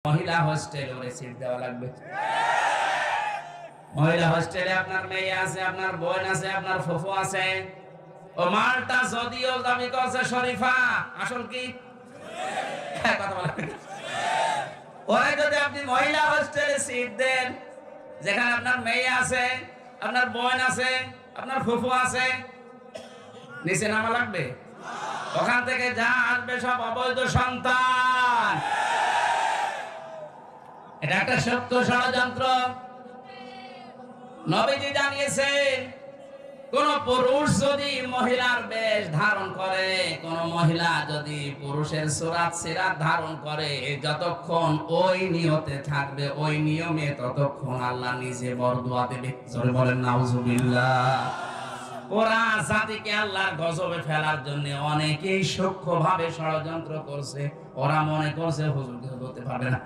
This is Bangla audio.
মহিলা হোস্টেলে ওরে সিট দেওয়া লাগবে। মহিলা হোস্টেলে আপনার মেয়ে আছে, আপনার বোন আছে, আপনার ফুফু আছে। ও মালটা যদিও দাবি করছে শরীফা, আসল কি কথা বলেন। ওরে যদি আপনি মহিলা হোস্টেলে সিট দেন, যেখানে আপনার মেয়ে আছে, আপনার বোন আছে, আপনার ফুফু আছে, নিচে নামা লাগবে? ওখান থেকে যা আসবে সব অবৈধ সন্তান। এটা একটা সত্য ষড়যন্ত্র। নবীজি জানিয়েছেন, কোন পুরুষ যদি মহিলার বেশ ধারণ করে, কোন মহিলা যদি পুরুষের সুরাত সিরাত ধারণ করে, যতক্ষণ ওই নিয়তে থাকবে, ওই নিয়মে, ততক্ষণ আল্লাহ নিজে বরদুয়া দেবে। জোরে বলেন নাউজুবিল্লাহ। ওরা জাতিকে আল্লাহর গজবে ফেলার জন্য অনেকেই সূক্ষ্মভাবে ষড়যন্ত্র করছে। ওরা মনে করছে হুজুর হতে পারবে না।